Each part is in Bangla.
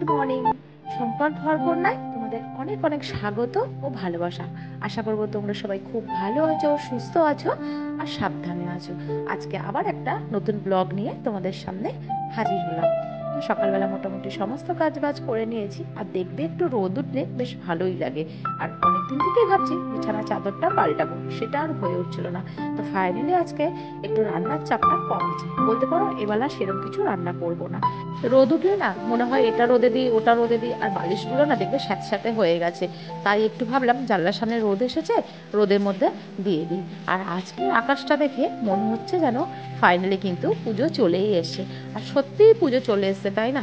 মর্নিং। সম্পদ ভরকন্যায় তোমাদের অনেক অনেক স্বাগত ও ভালোবাসা। আশা করবো তোমরা সবাই খুব ভালো আছো, সুস্থ আছো আর সাবধানে আছো। আজকে আবার একটা নতুন ব্লগ নিয়ে তোমাদের সামনে হাজির হলাম। সকালবেলা মোটামুটি সমস্ত কাজ বাজ করে নিয়েছি, আর দেখবে একটু রোদ উঠলে বেশ ভালোই লাগে। আর অনেকদিন থেকেই ভাবছি বিছানা চাদরটা পাল্টাবো, সেটা আর হয়ে উঠছিল না। তো ফাইনালি আজকে একটু রান্নার চাপটা কম আছে, বলতে পারো এবেলা সেরকম কিছু রান্না করব না। রোদ উঠলে না মনে হয় এটা রোদে দিই ওটা রোদে দিই, আর বালিশগুলো না দেখবে স্যাঁতস্যাঁতে হয়ে গেছে। তাই একটু ভাবলাম জানলার সামনে রোদ এসেছে, রোদের মধ্যে দিয়ে দিই। আর আজকে আকাশটা দেখে মনে হচ্ছে যেন ফাইনালি কিন্তু পুজো চলেই এসছে। আর সত্যিই পুজো চলে এসছে, তাই না?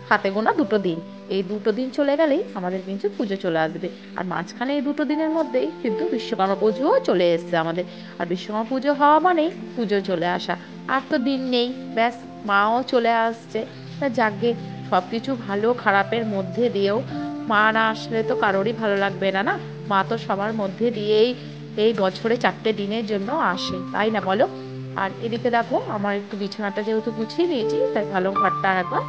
হাতে গোনা দুটো দিন, এই দুটো দিন চলে গেলেই আমাদের কিন্তু পুজো চলে আসবে। আর মাঝখানে এই দুটো দিনের মধ্যেই কিন্তু বিশ্বকর্মা পুজোও চলে এসছে আমাদের। আর বিশ্বকর্মা পুজো হওয়া মানেই পুজো চলে আসা। আর তো দিন নেই, ব্যাস মাও চলে আসছে। তা যাকগে, সব কিছু ভালো খারাপের মধ্যে দিয়েও মা না আসলে তো কারোরই ভালো লাগবে না, না? মা তো সবার মধ্যে দিয়েই এই বছরে 4টে দিনের জন্য আসে, তাই না বলো? আর এদিকে দেখো, আমার একটু বিছানাটা যেহেতু গুছিয়ে নিয়েছি, তাই ভালো ঘরটা একবার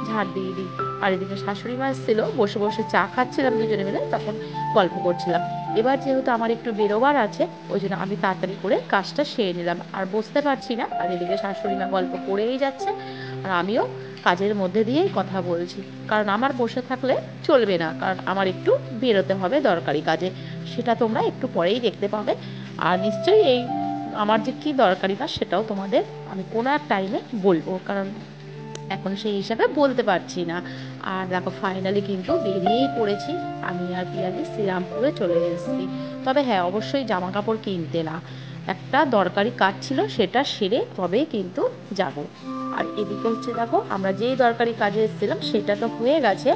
ঝাড় দিয়ে দিই। আর এদিকে শাশুড়ি মা এসেছিল, বসে বসে চা খাচ্ছিলাম দুজনে মিলে, তখন গল্প করছিলাম। এবার যেহেতু আমার একটু বেরোবার আছে, ওই জন্য আমি তাড়াতাড়ি করে কাজটা সেরে নিলাম, আর বসতে পারছি না। আর এদিকে শাশুড়ি মা গল্প করেই যাচ্ছে, আর আমিও কাজের মধ্যে দিয়েই কথা বলছি। কারণ আমার বসে থাকলে চলবে না, কারণ আমার একটু বেরোতে হবে দরকারি কাজে। সেটা তোমরা একটু পরেই দেখতে পাবে। আর নিশ্চয়ই এই আমার যে কী দরকারি কাজ সেটাও তোমাদের আমি কোনো এক টাইমে বলবো, কারণ এখন সেই হিসাবে বলতে পারছি না। আর দেখো ফাইনালি কিন্তু বেরিয়েই পড়েছি। আমি আর পিয়ালি শ্রীরামপুরে চলে এসেছি। তবে হ্যাঁ, অবশ্যই জামা কাপড় কিনতে না, একটা দরকারি কাজ ছিল, সেটা সেরে তবেই কিন্তু যাব। আর এদিকে হচ্ছে দেখো, আমরা যেই দরকারি কাজে এসেছিলাম সেটা তো হয়ে গেছে।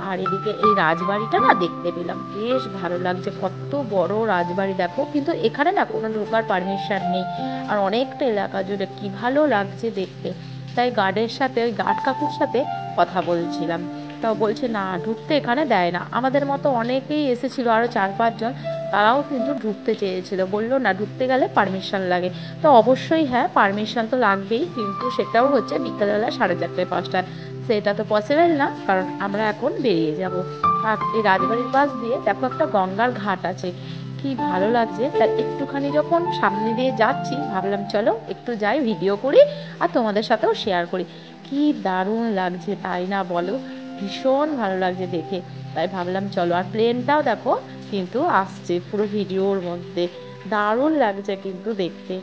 আর এদিকে এই রাজবাড়িটা না দেখতে পেলাম, বেশ ভালো লাগছে। কত বড় রাজবাড়ি দেখো, কিন্তু এখানে না কোনো ঢোকার পারমিশন নেই। আর অনেকটা এলাকা জুড়ে কি ভালো লাগছে দেখতে। তাই গার্ডের সাথে, ওই গার্ড কাকুর সাথে কথা বলছিলাম। তাও বলছে না, ঢুকতে এখানে দেয় না। আমাদের মতো অনেকেই এসেছিল, আরও 4-5 জন, তারাও কিন্তু ঢুকতে চেয়েছিল, বললো না ঢুকতে গেলে পারমিশন লাগে। তো অবশ্যই হ্যাঁ, পারমিশন তো লাগবেই, কিন্তু সেটাও হচ্ছে বিকেলবেলা 4:30-5টায়। সেটা তো পসিবল না, কারণ আমরা এখন বেরিয়ে যাব। আর এই রাজবাড়ির পাশ দিয়ে দেখো একটা গঙ্গার ঘাট আছে, কি ভালো লাগছে। তার একটুখানি যখন সামনে দিয়ে যাচ্ছি, ভাবলাম চলো একটু যাই, ভিডিও করি আর তোমাদের সাথেও শেয়ার করি। কি দারুণ লাগছে, তাই না বলো? ভীষণ ভালো লাগছে দেখে। তাই ভাবলাম চলো। আর প্লেনটাও দেখো কিন্তু আসছে পুরো ভিডিওর মধ্যে, দারুণ লাগছে কিন্তু দেখতে।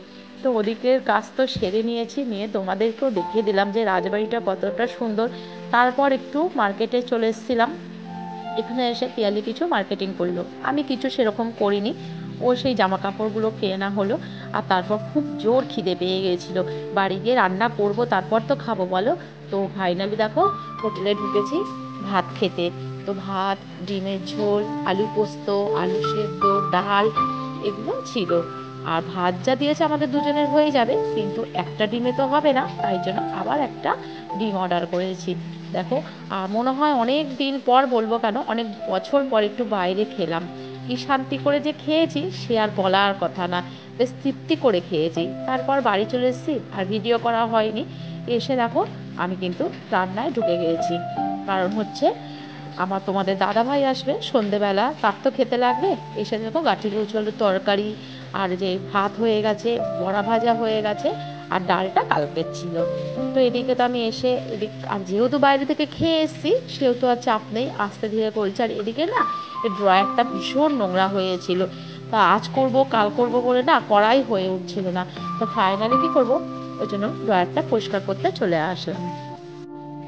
তো ওদিকের কাজ তো সেরে নিয়েছি, নিয়ে তোমাদেরকেও দেখিয়ে দিলাম যে রাজবাড়িটা কতটা সুন্দর। তারপর একটু মার্কেটে চলে এসেছিলাম। এখানে এসে পিয়ালি কিছু মার্কেটিং করলো, আমি কিছু সেরকম করিনি। ও সেই জামা কাপড়গুলো কেনা হলো। আর তারপর খুব জোর খিদে পেয়ে গিয়েছিল, বাড়ি গিয়ে রান্না করব, তারপর তো খাবো বলো। তো ফাইনালি দেখো হোটেলে ঢুকেছি ভাত খেতে। তো ভাত, ডিমের ঝোল, আলু পোস্ত, আলু সেদ্ধ, ডাল, এগুলো ছিল। আর ভাত যা দিয়েছে আমাদের দুজনের হয়ে যাবে, কিন্তু একটা ডিমে তো হবে না, তাই জন্য আবার একটা ডিম অর্ডার করেছি। দেখো, আর মনে হয় অনেক দিন পর, বলবো কেন, অনেক বছর পর একটু বাইরে খেলাম। কি শান্তি করে যে খেয়েছি সে আর বলার কথা না, বেশ তৃপ্তি করে খেয়েছি। তারপর বাড়ি চলে এসেছি, আর ভিডিও করা হয়নি। এসে দেখো আমি কিন্তু রান্নায় ঢুকে গিয়েছি। কারণ হচ্ছে আমার তোমাদের দাদাভাই আসবে সন্ধেবেলা, তার তো খেতে লাগবে। এসে দেখো গাঠির উচলের তরকারি, আর যে ভাত হয়ে গেছে, বড়া ভাজা হয়ে গেছে, আর ডালটা কালকের ছিল। তো এদিকে তো আমি এসে আর যেহেতু বাইরে থেকে খেয়ে এসেছি, সেহেতু আর চাপ নেই, আস্তে ধীরে করছি। আর এদিকে না এই ড্রয়ারটা ভীষণ নোংরা হয়েছিল, তা আজ করব কাল করব বলে না করাই হয়ে উঠছিল না। তো ফাইনালি কী করবো, ওই জন্য ড্রয়ারটা পরিষ্কার করতে চলে আসলাম।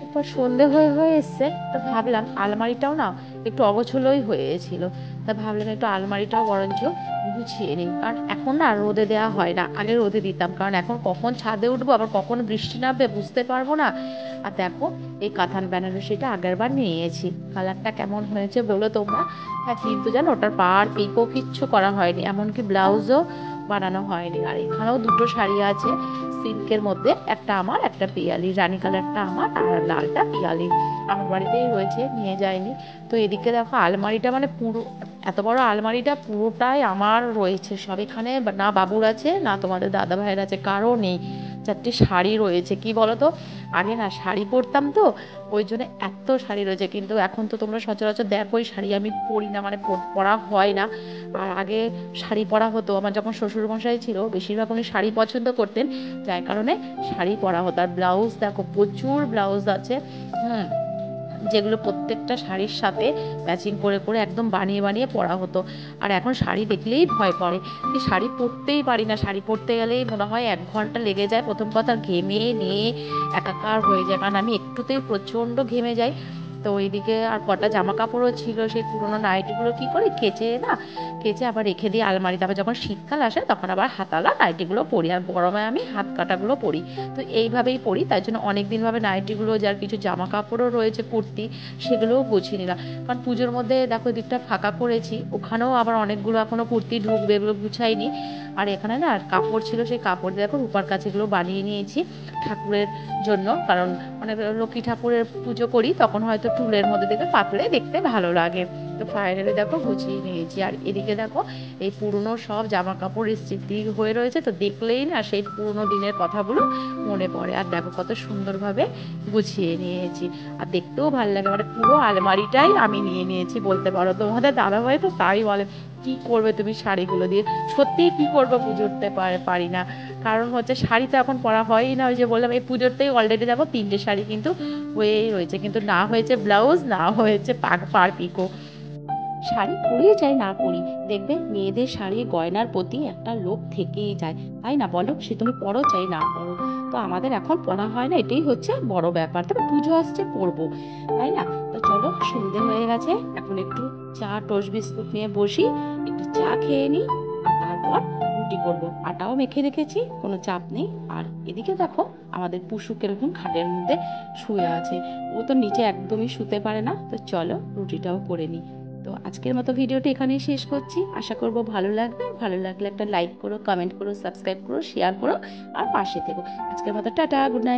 এরপর সন্ধে হয়ে হয়ে এসছে, তো ভাবলাম আলমারিটাও না একটু অগোছলোই হয়েছিল। তা ভাবলাম একটু আলমারিটাও বরঞ্চ গুছিয়ে নিই, কারণ এখন না রোদে দেওয়া হয় না, আগে রোদে দিতাম। কারণ এখন কখন ছাদে উঠবো, আবার কখন বৃষ্টি নামবে বুঝতে পারবো না। আর দেখো এই কাঁথান বেনারসিটা আগের বার নিয়েছি, কালারটা কেমন হয়েছে বলো তোমরা। হ্যাঁ, কিন্তু জানো ওটার পাড় পিকো কিচ্ছু করা হয়নি, এমনকি ব্লাউজও বানানো হয়নি। আর এখানেও দুটো শাড়ি আছে সিল্কের মধ্যে, একটা আমার, একটা পিয়ালি, রানী কালারটা আমার আর লালটা পিয়ালি। আমার বাড়িতেই রয়েছে, নিয়ে যায়নি। তো এদিকে দেখো আলমারিটা মানে পুরো, এত বড় আলমারিটা পুরোটাই আমার রয়েছে সব। এখানে না বাবুর আছে, না তোমাদের দাদা ভাইয়ের আছে, কারো নেই। 4টে শাড়ি রয়েছে। কি বলো তো, আগে না শাড়ি পরতাম তো, ওই জন্য এত শাড়ি রয়েছে, কিন্তু এখন তো তোমরা সচরাচর দেখোই শাড়ি আমি পরি না, মানে পরা হয় না। আর আগে শাড়ি পরা হতো, আমার যখন শ্বশুরমশাই ছিল বেশিরভাগ উনি শাড়ি পছন্দ করতেন, যার কারণে শাড়ি পরা হতো। আর ব্লাউজ দেখো, প্রচুর ব্লাউজ আছে, যেগুলো প্রত্যেকটা শাড়ির সাথে ম্যাচিং করে করে একদম বানিয়ে বানিয়ে পরা হতো। আর এখন শাড়ি দেখলেই ভয় করে, এই শাড়ি পরতেই পারি না। শাড়ি পরতে গেলেই মনে হয় 1 ঘন্টা লেগে যায়, প্রথম কথা ঘেমে নিয়ে একাকার হয়ে যায়, কারণ আমি একটুতেই প্রচণ্ড ঘেমে যাই। তো ওইদিকে আর কটা জামা কাপড়ও ছিল, সেই পুরোনো নাইটিগুলো কী করি কেচে আবার রেখে দিই আলমারিতে। আবার যখন শীতকাল আসে তখন আবার হাতালা নাইটিগুলো পরি, আর গরমে আমি হাত কাটাগুলো পরি। তো এইভাবেই পরি, তাই জন্য অনেক দিনভাবে নাইটিগুলো, যার কিছু জামা কাপড়ও রয়েছে কুর্তি, সেগুলোও গুছিয়ে নিলাম। কারণ পুজোর মধ্যে দেখো দিকটা ফাঁকা করেছি, ওখানেও আবার অনেকগুলো এখনও কুর্তি ঢুকবে, এগুলো গুছাইনি। আর এখানে না কাপড় ছিল, সেই কাপড় দেখো রূপার কাছে এগুলো বানিয়ে নিয়েছি ঠাকুরের জন্য, কারণ মানে লক্ষ্মী ঠাকুরের পুজো করি তখন হয়তো টুলের মধ্যে দেখে পাতলে দেখতে ভালো লাগে। তো ফাইনালি দেখো গুছিয়ে নিয়েছি। আর এদিকে দেখো এই পুরনো সব জামা কাপড় ইস্ত্রি হয়ে রয়েছে, তো দেখলেই না সেই পুরনো দিনের কথাগুলো মনে পড়ে। আর দেখো কত সুন্দরভাবে গুছিয়ে নিয়েছি, আর দেখতেও ভালো লাগে, মানে পুরো আলমারিটাই আমি নিয়ে নিয়েছি বলতে পারো। তোমাদের দাদাভাই তো তাই বলে, কি করবে তুমি শাড়িগুলো দিয়ে। সত্যিই কি করবো, পুজোতে পারি না, কারণ হচ্ছে শাড়ি তো এখন পরা হয়ই না। ওই যে বললাম এই পুজোতেই অলরেডি দেখো 3টে শাড়ি কিন্তু হয়েই রয়েছে, কিন্তু না হয়েছে ব্লাউজ, না হয়েছে পার পিকো। শাড়ি পরেই চাই না পরি, দেখবে মেয়েদের শাড়ি গয়নার প্রতি একটা লোভ থেকেই যায়, তাই না বলো? সে তুমি পরো চাই না পরো, তো আমাদের এখন পরা হয় না, এটাই হচ্ছে বড় ব্যাপার। তবে পুজো আসছে পরবো, তাই না? তো চলো, সন্ধে হয়ে গেছে, এখন একটু চা টোস্ট বিস্কুট নিয়ে বসি, একটু চা খেয়ে নিই, আর তারপর রুটি করবো। আটাও মেখে রেখেছি, কোনো চাপ নেই। আর এদিকে দেখো আমাদের পুষু কিরকম খাটের মধ্যে শুয়ে আছে, ও তো নিচে একদমই শুতে পারে না। তো চলো রুটিটাও করে নিই। তো আজকের মতো ভিডিওটি এখানেই শেষ করছি, আশা করব ভালো লাগলে একটা লাইক করো, কমেন্ট করো, সাবস্ক্রাইব করো, শেয়ার করো, আর পাশে থেকো। আজকের মতো টাটা, গুড নাইট।